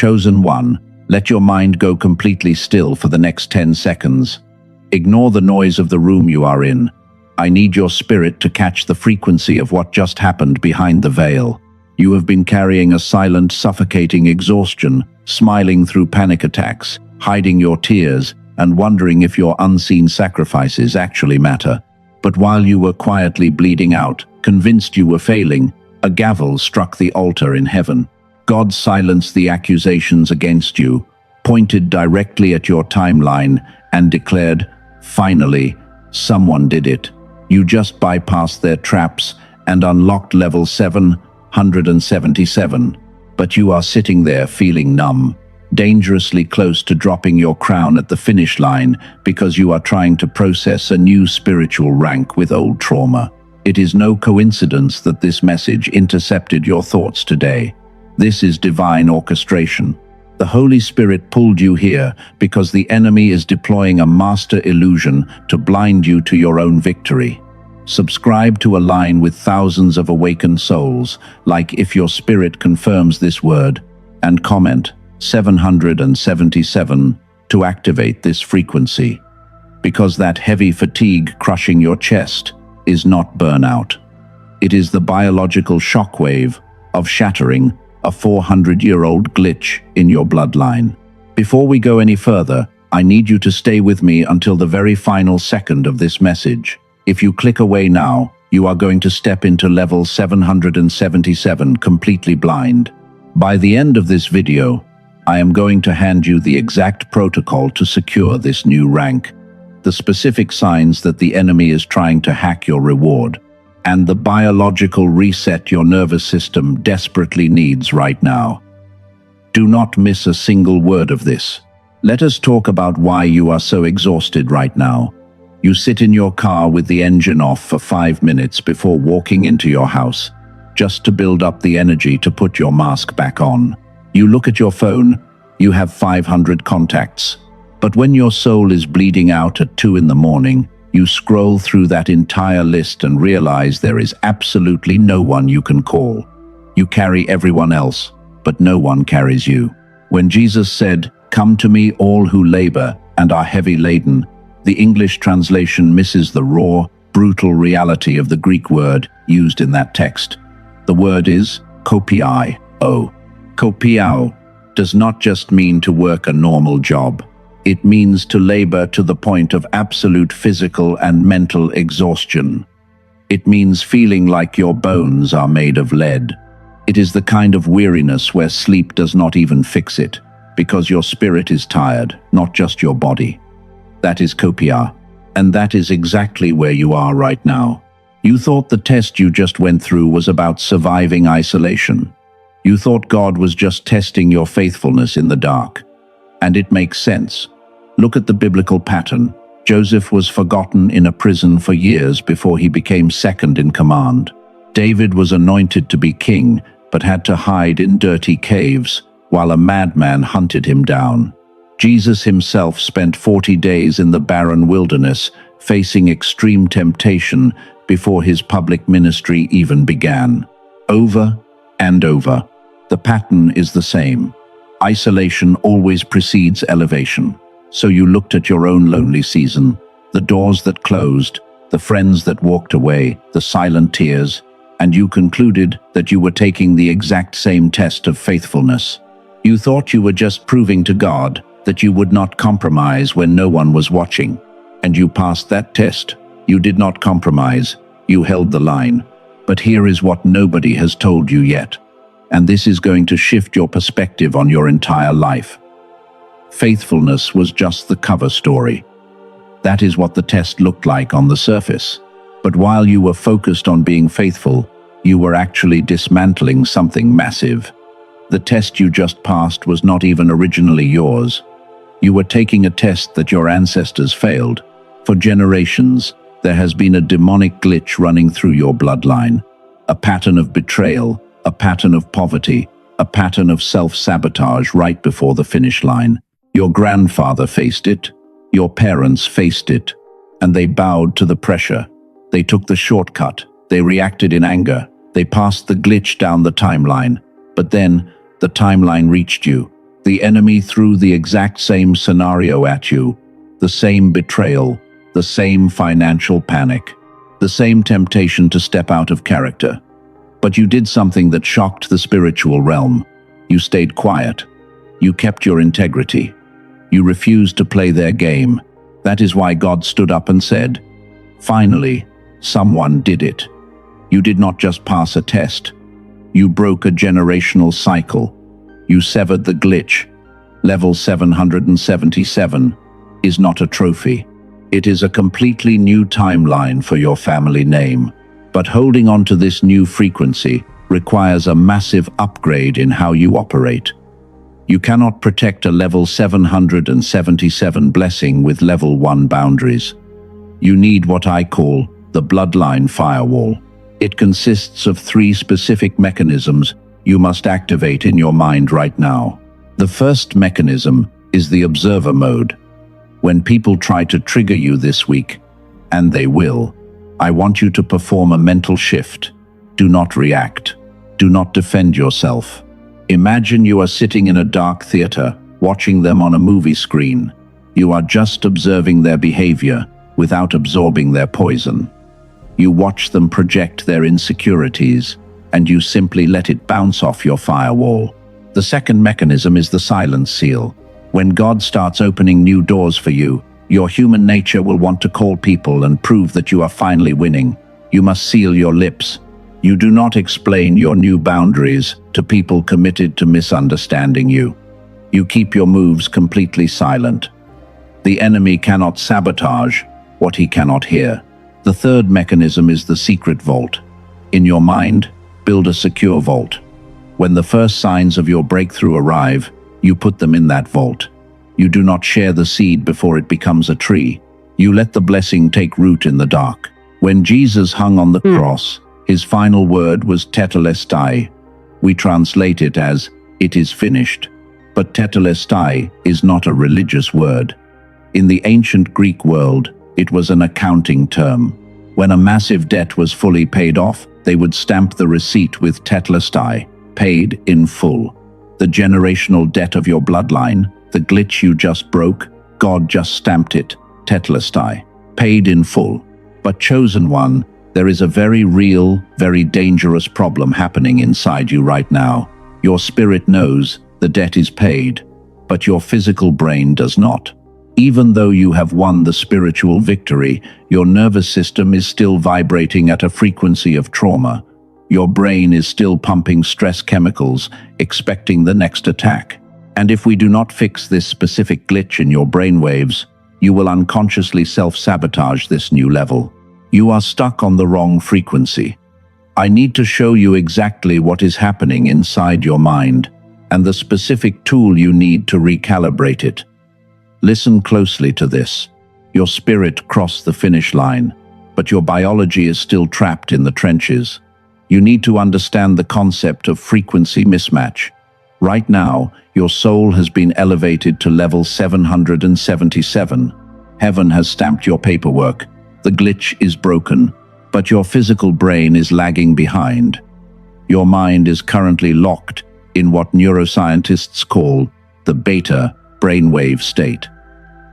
Chosen one, let your mind go completely still for the next 10 seconds. Ignore the noise of the room you are in. I need your spirit to catch the frequency of what just happened behind the veil. You have been carrying a silent, suffocating exhaustion, smiling through panic attacks, hiding your tears, and wondering if your unseen sacrifices actually matter. But while you were quietly bleeding out, convinced you were failing, a gavel struck the altar in heaven. God silenced the accusations against you, pointed directly at your timeline, and declared, "Finally, someone did it. You just bypassed their traps and unlocked level 777. But you are sitting there feeling numb, dangerously close to dropping your crown at the finish line because you are trying to process a new spiritual rank with old trauma. It is no coincidence that this message intercepted your thoughts today. This is divine orchestration. The Holy Spirit pulled you here because the enemy is deploying a master illusion to blind you to your own victory. Subscribe to align with thousands of awakened souls, like if your spirit confirms this word, and comment 777 to activate this frequency. Because that heavy fatigue crushing your chest is not burnout. It is the biological shockwave of shattering a 400-year-old glitch in your bloodline. Before we go any further, I need you to stay with me until the very final second of this message. If you click away now, you are going to step into level 777 completely blind. By the end of this video, I am going to hand you the exact protocol to secure this new rank, the specific signs that the enemy is trying to hack your reward, and the biological reset your nervous system desperately needs right now. Do not miss a single word of this. Let us talk about why you are so exhausted right now. You sit in your car with the engine off for 5 minutes before walking into your house, just to build up the energy to put your mask back on. You look at your phone, you have 500 contacts. But when your soul is bleeding out at 2 in the morning, you scroll through that entire list and realize there is absolutely no one you can call. You carry everyone else, but no one carries you. When Jesus said, "Come to me all who labor and are heavy laden," the English translation misses the raw, brutal reality of the Greek word used in that text. The word is kopiao. Kopiao does not just mean to work a normal job. It means to labor to the point of absolute physical and mental exhaustion. It means feeling like your bones are made of lead. It is the kind of weariness where sleep does not even fix it, because your spirit is tired, not just your body. That is kopia, and that is exactly where you are right now. You thought the test you just went through was about surviving isolation. You thought God was just testing your faithfulness in the dark. And it makes sense. Look at the biblical pattern. Joseph was forgotten in a prison for years before he became second in command. David was anointed to be king, but had to hide in dirty caves while a madman hunted him down. Jesus himself spent 40 days in the barren wilderness, facing extreme temptation before his public ministry even began. Over and over, the pattern is the same. Isolation always precedes elevation. So you looked at your own lonely season, the doors that closed, the friends that walked away, the silent tears, and you concluded that you were taking the exact same test of faithfulness. You thought you were just proving to God that you would not compromise when no one was watching. And you passed that test. You did not compromise. You held the line. But here is what nobody has told you yet. And this is going to shift your perspective on your entire life. Faithfulness was just the cover story. That is what the test looked like on the surface. But while you were focused on being faithful, you were actually dismantling something massive. The test you just passed was not even originally yours. You were taking a test that your ancestors failed. For generations, there has been a demonic glitch running through your bloodline. A pattern of betrayal, a pattern of poverty, a pattern of self-sabotage right before the finish line. Your grandfather faced it, your parents faced it, and they bowed to the pressure. They took the shortcut, they reacted in anger, they passed the glitch down the timeline. But then, the timeline reached you. The enemy threw the exact same scenario at you, the same betrayal, the same financial panic, the same temptation to step out of character. But you did something that shocked the spiritual realm. You stayed quiet. You kept your integrity. You refused to play their game. That is why God stood up and said, "Finally, someone did it." You did not just pass a test. You broke a generational cycle. You severed the glitch. Level 777 is not a trophy. It is a completely new timeline for your family name. But holding on to this new frequency requires a massive upgrade in how you operate. You cannot protect a level 777 blessing with level 1 boundaries. You need what I call the bloodline firewall. It consists of 3 specific mechanisms you must activate in your mind right now. The first mechanism is the observer mode. When people try to trigger you this week, and they will, I want you to perform a mental shift. Do not react. Do not defend yourself. Imagine you are sitting in a dark theater, watching them on a movie screen. You are just observing their behavior without absorbing their poison. You watch them project their insecurities, and you simply let it bounce off your firewall. The second mechanism is the silence seal. When God starts opening new doors for you, your human nature will want to call people and prove that you are finally winning. You must seal your lips. You do not explain your new boundaries to people committed to misunderstanding you. You keep your moves completely silent. The enemy cannot sabotage what he cannot hear. The third mechanism is the secret vault. In your mind, build a secure vault. When the first signs of your breakthrough arrive, you put them in that vault. You do not share the seed before it becomes a tree. You let the blessing take root in the dark. When Jesus hung on the cross, his final word was tetelestai. We translate it as, "It is finished." But tetelestai is not a religious word. In the ancient Greek world, it was an accounting term. When a massive debt was fully paid off, they would stamp the receipt with tetelestai, paid in full. The generational debt of your bloodline, the glitch you just broke, God just stamped it, tetelestai, paid in full. But chosen one, there is a very real, very dangerous problem happening inside you right now. Your spirit knows the debt is paid, but your physical brain does not. Even though you have won the spiritual victory, your nervous system is still vibrating at a frequency of trauma. Your brain is still pumping stress chemicals, expecting the next attack. And if we do not fix this specific glitch in your brainwaves, you will unconsciously self-sabotage this new level. You are stuck on the wrong frequency. I need to show you exactly what is happening inside your mind and the specific tool you need to recalibrate it. Listen closely to this. Your spirit crossed the finish line, but your biology is still trapped in the trenches. You need to understand the concept of frequency mismatch. Right now, your soul has been elevated to level 777. Heaven has stamped your paperwork. The glitch is broken, but your physical brain is lagging behind. Your mind is currently locked in what neuroscientists call the beta brainwave state.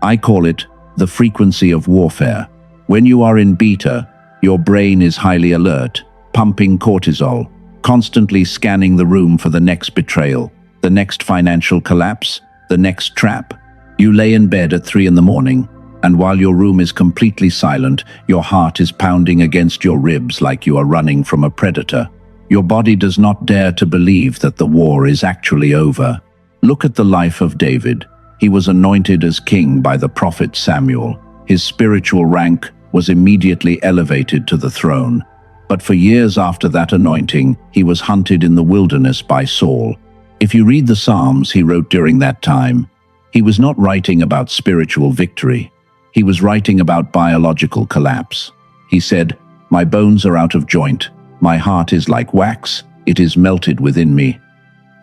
I call it the frequency of warfare. When you are in beta, your brain is highly alert, pumping cortisol, constantly scanning the room for the next betrayal, the next financial collapse, the next trap. You lay in bed at 3 in the morning, and while your room is completely silent, your heart is pounding against your ribs like you are running from a predator. Your body does not dare to believe that the war is actually over. Look at the life of David. He was anointed as king by the prophet Samuel. His spiritual rank was immediately elevated to the throne. But for years after that anointing, he was hunted in the wilderness by Saul. If you read the Psalms he wrote during that time, he was not writing about spiritual victory. He was writing about biological collapse. He said, "My bones are out of joint. My heart is like wax. It is melted within me."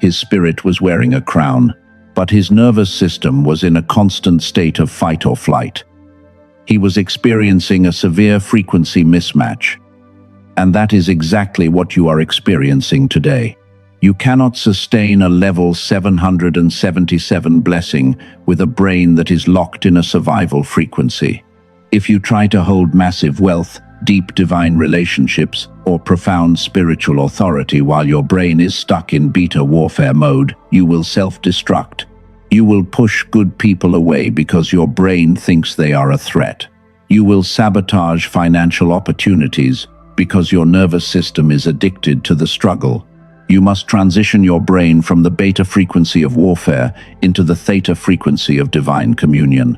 His spirit was wearing a crown, but his nervous system was in a constant state of fight or flight. He was experiencing a severe frequency mismatch. And that is exactly what you are experiencing today. You cannot sustain a level 777 blessing with a brain that is locked in a survival frequency. If you try to hold massive wealth, deep divine relationships, or profound spiritual authority while your brain is stuck in beta warfare mode, you will self-destruct. You will push good people away because your brain thinks they are a threat. You will sabotage financial opportunities because your nervous system is addicted to the struggle. You must transition your brain from the beta frequency of warfare into the theta frequency of divine communion.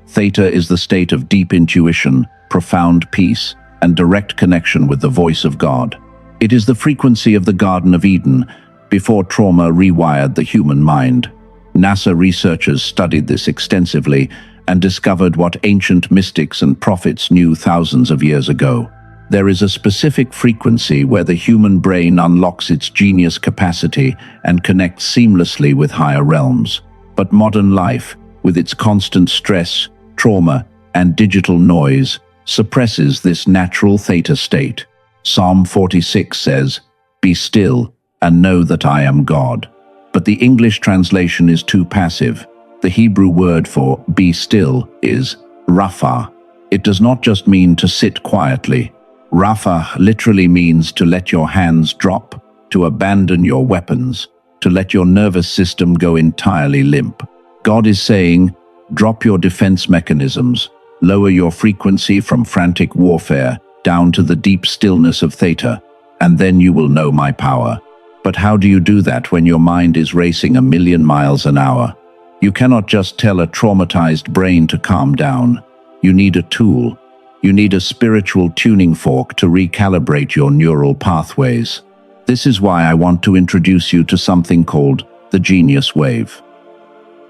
Theta is the state of deep intuition, profound peace, and direct connection with the voice of God. It is the frequency of the Garden of Eden, before trauma rewired the human mind. NASA researchers studied this extensively and discovered what ancient mystics and prophets knew thousands of years ago. There is a specific frequency where the human brain unlocks its genius capacity and connects seamlessly with higher realms. But modern life, with its constant stress, trauma, and digital noise, suppresses this natural theta state. Psalm 46 says, "Be still and know that I am God." But the English translation is too passive. The Hebrew word for be still is rapha. It does not just mean to sit quietly. Rapha literally means to let your hands drop, to abandon your weapons, to let your nervous system go entirely limp. God is saying, drop your defense mechanisms, lower your frequency from frantic warfare down to the deep stillness of theta, and then you will know my power. But how do you do that when your mind is racing 1,000,000 miles an hour? You cannot just tell a traumatized brain to calm down. You need a tool. You need a spiritual tuning fork to recalibrate your neural pathways. This is why I want to introduce you to something called the Genius Wave.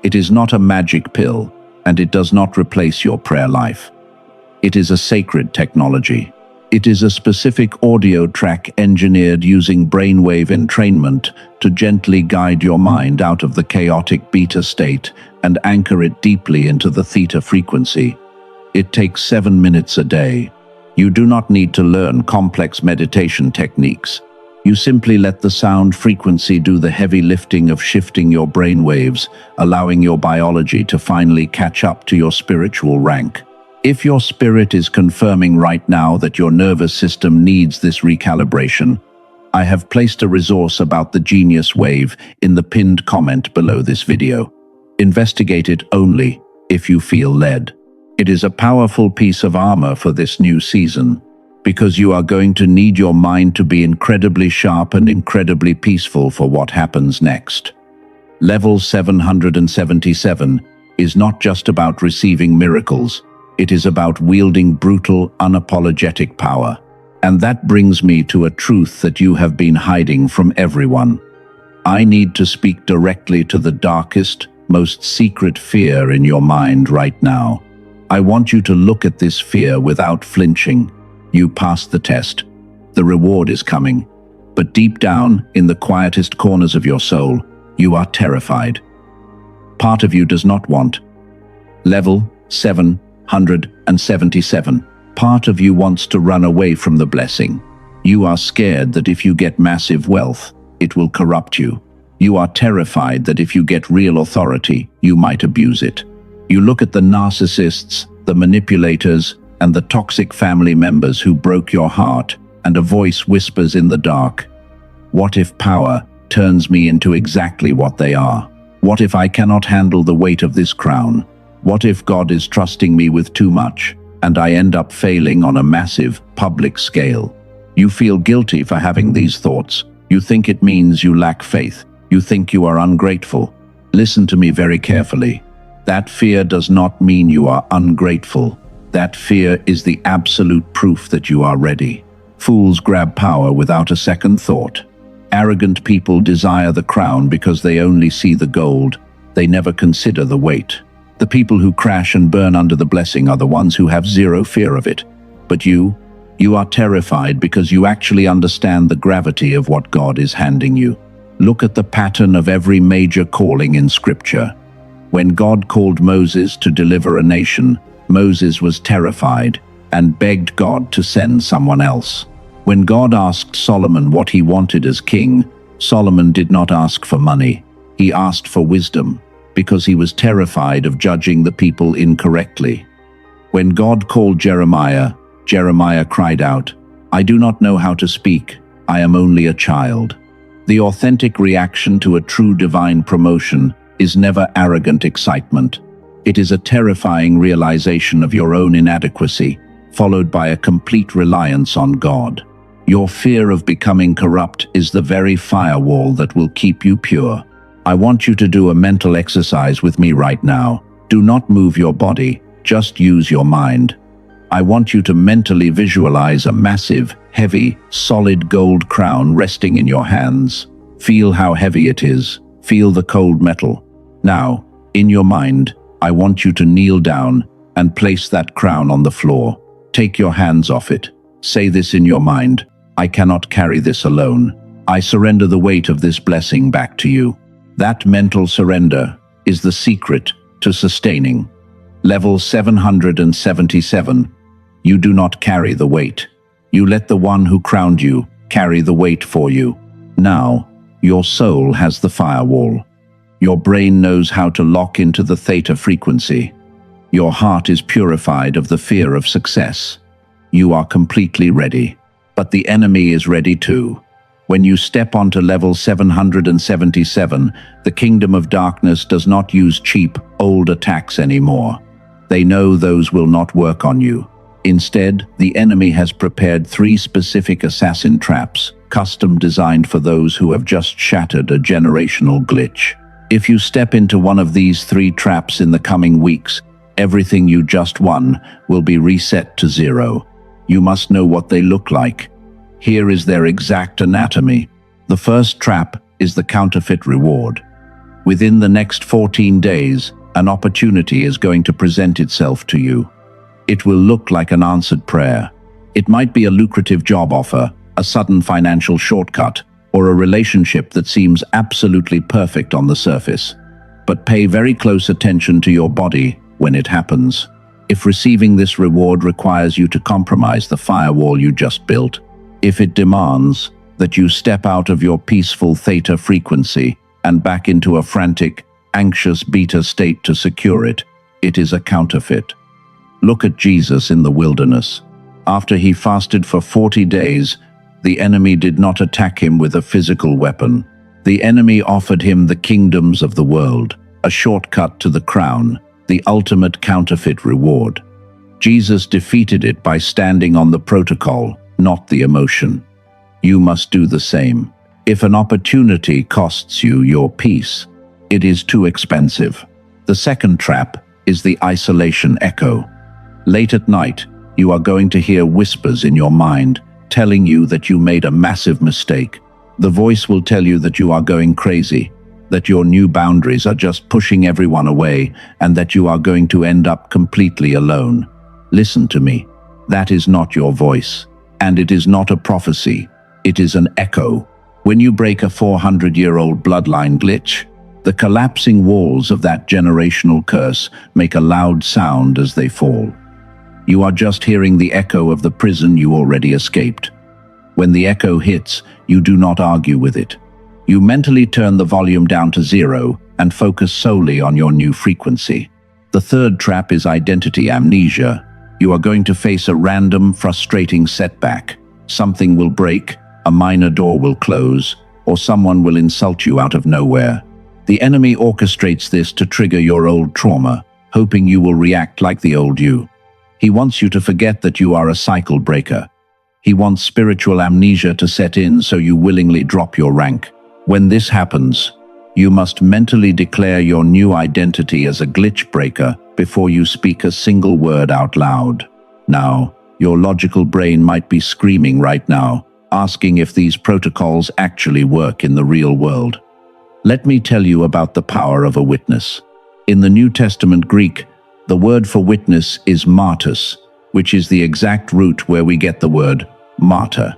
It is not a magic pill, and it does not replace your prayer life. It is a sacred technology. It is a specific audio track engineered using brainwave entrainment to gently guide your mind out of the chaotic beta state and anchor it deeply into the theta frequency. It takes 7 minutes a day. You do not need to learn complex meditation techniques. You simply let the sound frequency do the heavy lifting of shifting your brain waves, allowing your biology to finally catch up to your spiritual rank. If your spirit is confirming right now that your nervous system needs this recalibration, I have placed a resource about the Genius Wave in the pinned comment below this video. Investigate it only if you feel led. It is a powerful piece of armor for this new season, because you are going to need your mind to be incredibly sharp and incredibly peaceful for what happens next. Level 777 is not just about receiving miracles. It is about wielding brutal, unapologetic power. And that brings me to a truth that you have been hiding from everyone. I need to speak directly to the darkest, most secret fear in your mind right now. I want you to look at this fear without flinching. You passed the test. The reward is coming. But deep down, in the quietest corners of your soul, you are terrified. Part of you does not want. Level 777. Part of you wants to run away from the blessing. You are scared that if you get massive wealth, it will corrupt you. You are terrified that if you get real authority, you might abuse it. You look at the narcissists, the manipulators, and the toxic family members who broke your heart, and a voice whispers in the dark, "What if power turns me into exactly what they are? What if I cannot handle the weight of this crown? What if God is trusting me with too much, and I end up failing on a massive, public scale?" You feel guilty for having these thoughts. You think it means you lack faith. You think you are ungrateful. Listen to me very carefully. That fear does not mean you are ungrateful. That fear is the absolute proof that you are ready. Fools grab power without a second thought. Arrogant people desire the crown because they only see the gold. They never consider the weight. The people who crash and burn under the blessing are the ones who have zero fear of it. But you are terrified because you actually understand the gravity of what God is handing you. Look at the pattern of every major calling in Scripture. When God called Moses to deliver a nation, Moses was terrified and begged God to send someone else. When God asked Solomon what he wanted as king, Solomon did not ask for money. He asked for wisdom, because he was terrified of judging the people incorrectly. When God called Jeremiah, Jeremiah cried out, "I do not know how to speak. I am only a child." The authentic reaction to a true divine promotion is never arrogant excitement. It is a terrifying realization of your own inadequacy, followed by a complete reliance on God. Your fear of becoming corrupt is the very firewall that will keep you pure. I want you to do a mental exercise with me right now. Do not move your body, just use your mind. I want you to mentally visualize a massive, heavy, solid gold crown resting in your hands. Feel how heavy it is. Feel the cold metal. Now, in your mind, I want you to kneel down and place that crown on the floor. Take your hands off it. Say this in your mind: I cannot carry this alone. I surrender the weight of this blessing back to you. That mental surrender is the secret to sustaining. Level 777. You do not carry the weight. You let the one who crowned you carry the weight for you. Now, your soul has the firewall. Your brain knows how to lock into the theta frequency. Your heart is purified of the fear of success. You are completely ready. But the enemy is ready too. When you step onto level 777, the kingdom of darkness does not use cheap, old attacks anymore. They know those will not work on you. Instead, the enemy has prepared 3 specific assassin traps, custom designed for those who have just shattered a generational glitch. If you step into one of these 3 traps in the coming weeks, everything you just won will be reset to 0. You must know what they look like. Here is their exact anatomy. The first trap is the counterfeit reward. Within the next 14 days, an opportunity is going to present itself to you. It will look like an answered prayer. It might be a lucrative job offer, a sudden financial shortcut, or a relationship that seems absolutely perfect on the surface. But pay very close attention to your body when it happens. If receiving this reward requires you to compromise the firewall you just built, if it demands that you step out of your peaceful theta frequency and back into a frantic, anxious beta state to secure it, it is a counterfeit. Look at Jesus in the wilderness. After he fasted for 40 days, the enemy did not attack him with a physical weapon. The enemy offered him the kingdoms of the world, a shortcut to the crown, the ultimate counterfeit reward. Jesus defeated it by standing on the protocol, not the emotion. You must do the same. If an opportunity costs you your peace, it is too expensive. The second trap is the isolation echo. Late at night, you are going to hear whispers in your mind telling you that you made a massive mistake. The voice will tell you that you are going crazy, that your new boundaries are just pushing everyone away, and that you are going to end up completely alone. Listen to me. That is not your voice. And it is not a prophecy. It is an echo. When you break a 400-year-old bloodline glitch, the collapsing walls of that generational curse make a loud sound as they fall. You are just hearing the echo of the prison you already escaped. When the echo hits, you do not argue with it. You mentally turn the volume down to 0 and focus solely on your new frequency. The third trap is identity amnesia. You are going to face a random, frustrating setback. Something will break, a minor door will close, or someone will insult you out of nowhere. The enemy orchestrates this to trigger your old trauma, hoping you will react like the old you. He wants you to forget that you are a cycle breaker. He wants spiritual amnesia to set in so you willingly drop your rank. When this happens, you must mentally declare your new identity as a glitch breaker before you speak a single word out loud. Now, your logical brain might be screaming right now, asking if these protocols actually work in the real world. Let me tell you about the power of a witness. In the New Testament Greek, the word for witness is martys, which is the exact root where we get the word martyr.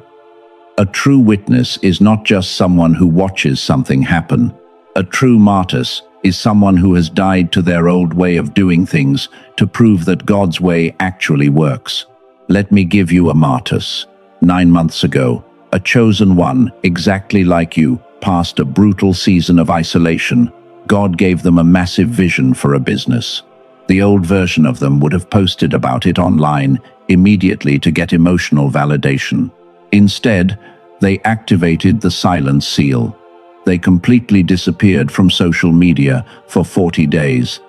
A true witness is not just someone who watches something happen. A true martys is someone who has died to their old way of doing things to prove that God's way actually works. Let me give you a martys. 9 months ago, a chosen one, exactly like you, Past a brutal season of isolation, God gave them a massive vision for a business. The old version of them would have posted about it online immediately to get emotional validation. Instead, they activated the silent seal. They completely disappeared from social media for 40 days.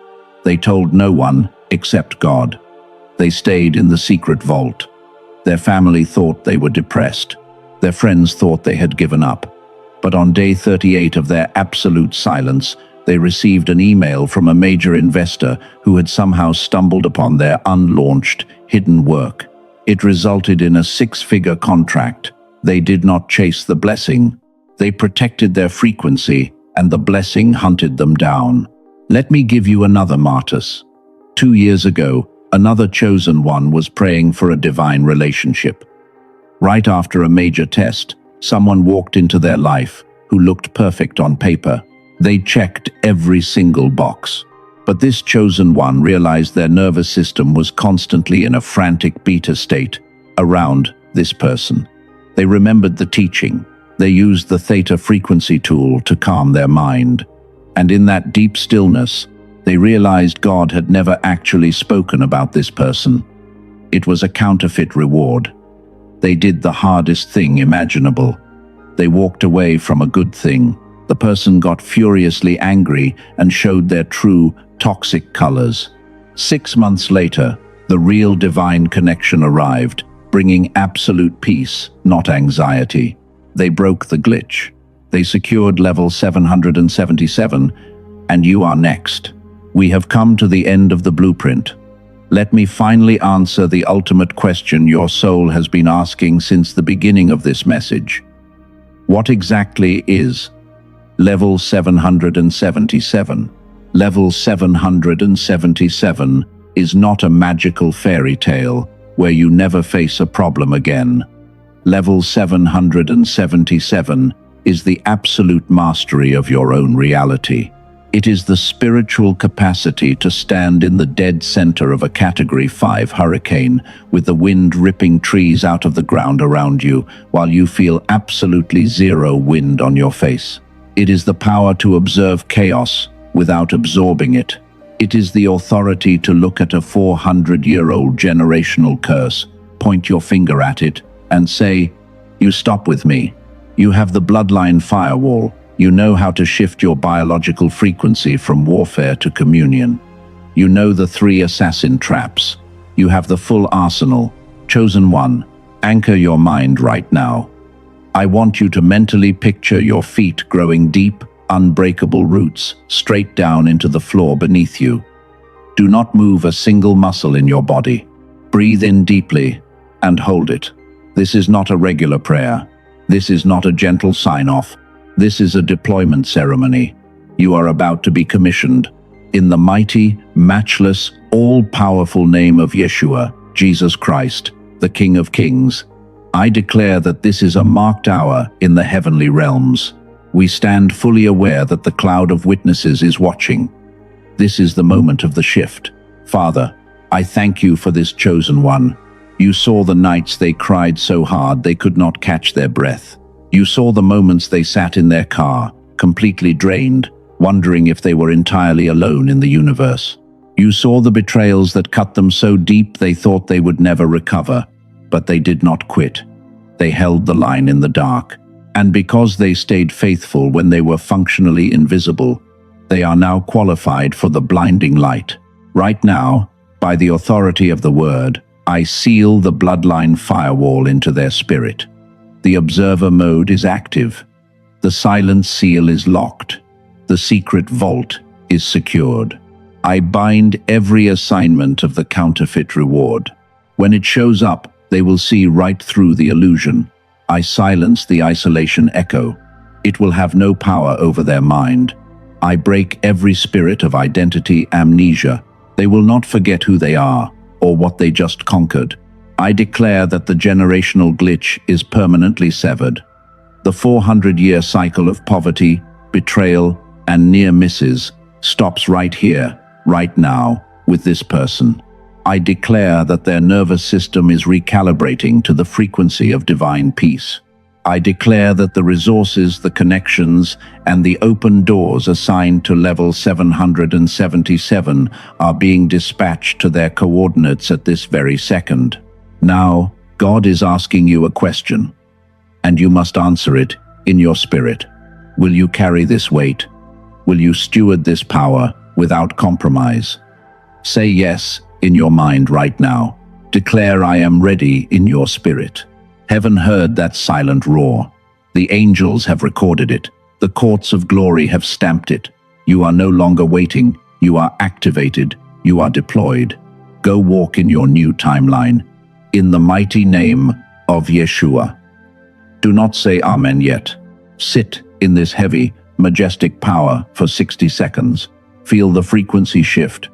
They told no one except God. They stayed in the secret vault. Their family thought they were depressed. Their friends thought they had given up. But on day 38 of their absolute silence, they received an email from a major investor who had somehow stumbled upon their unlaunched, hidden work. It resulted in a six-figure contract. They did not chase the blessing. They protected their frequency, and the blessing hunted them down. Let me give you another martyrs. 2 years ago, another chosen one was praying for a divine relationship. Right after a major test, someone walked into their life who looked perfect on paper. They checked every single box. But this chosen one realized their nervous system was constantly in a frantic beta state around this person. They remembered the teaching. They used the theta frequency tool to calm their mind. And in that deep stillness, they realized God had never actually spoken about this person. It was a counterfeit reward. They did the hardest thing imaginable. They walked away from a good thing. The person got furiously angry and showed their true, toxic colors. 6 months later, the real divine connection arrived, bringing absolute peace, not anxiety. They broke the glitch. They secured level 777, and you are next. We have come to the end of the blueprint. Let me finally answer the ultimate question your soul has been asking since the beginning of this message. What exactly is level 777? Level 777 is not a magical fairy tale where you never face a problem again. Level 777 is the absolute mastery of your own reality. It is the spiritual capacity to stand in the dead center of a Category 5 hurricane with the wind ripping trees out of the ground around you while you feel absolutely zero wind on your face. It is the power to observe chaos without absorbing it. It is the authority to look at a 400-year-old generational curse, point your finger at it, and say, "You stop with me." You have the bloodline firewall. You know how to shift your biological frequency from warfare to communion. You know the 3 assassin traps. You have the full arsenal. Chosen one, anchor your mind right now. I want you to mentally picture your feet growing deep, unbreakable roots straight down into the floor beneath you. Do not move a single muscle in your body. Breathe in deeply and hold it. This is not a regular prayer. This is not a gentle sign-off. This is a deployment ceremony. You are about to be commissioned. In the mighty, matchless, all-powerful name of Yeshua, Jesus Christ, the King of Kings, I declare that this is a marked hour in the heavenly realms. We stand fully aware that the cloud of witnesses is watching. This is the moment of the shift. Father, I thank you for this chosen one. You saw the nights they cried so hard they could not catch their breath. You saw the moments they sat in their car, completely drained, wondering if they were entirely alone in the universe. You saw the betrayals that cut them so deep they thought they would never recover, but they did not quit. They held the line in the dark. And because they stayed faithful when they were functionally invisible, they are now qualified for the blinding light. Right now, by the authority of the word, I seal the bloodline firewall into their spirit. The observer mode is active. The silent seal is locked. The secret vault is secured. I bind every assignment of the counterfeit reward. When it shows up, they will see right through the illusion. I silence the isolation echo. It will have no power over their mind. I break every spirit of identity amnesia. They will not forget who they are or what they just conquered. I declare that the generational glitch is permanently severed. The 400-year cycle of poverty, betrayal, and near misses stops right here, right now, with this person. I declare that their nervous system is recalibrating to the frequency of divine peace. I declare that the resources, the connections, and the open doors assigned to level 777 are being dispatched to their coordinates at this very second. Now, God is asking you a question, and you must answer it in your spirit. Will you carry this weight? Will you steward this power without compromise? Say yes in your mind right now. Declare, I am ready, in your spirit. Heaven heard that silent roar. The angels have recorded it. The courts of glory have stamped it. You are no longer waiting. You are activated. You are deployed. Go walk in your new timeline. In the mighty name of Yeshua. Do not say Amen yet. Sit in this heavy, majestic power for 60 seconds. Feel the frequency shift.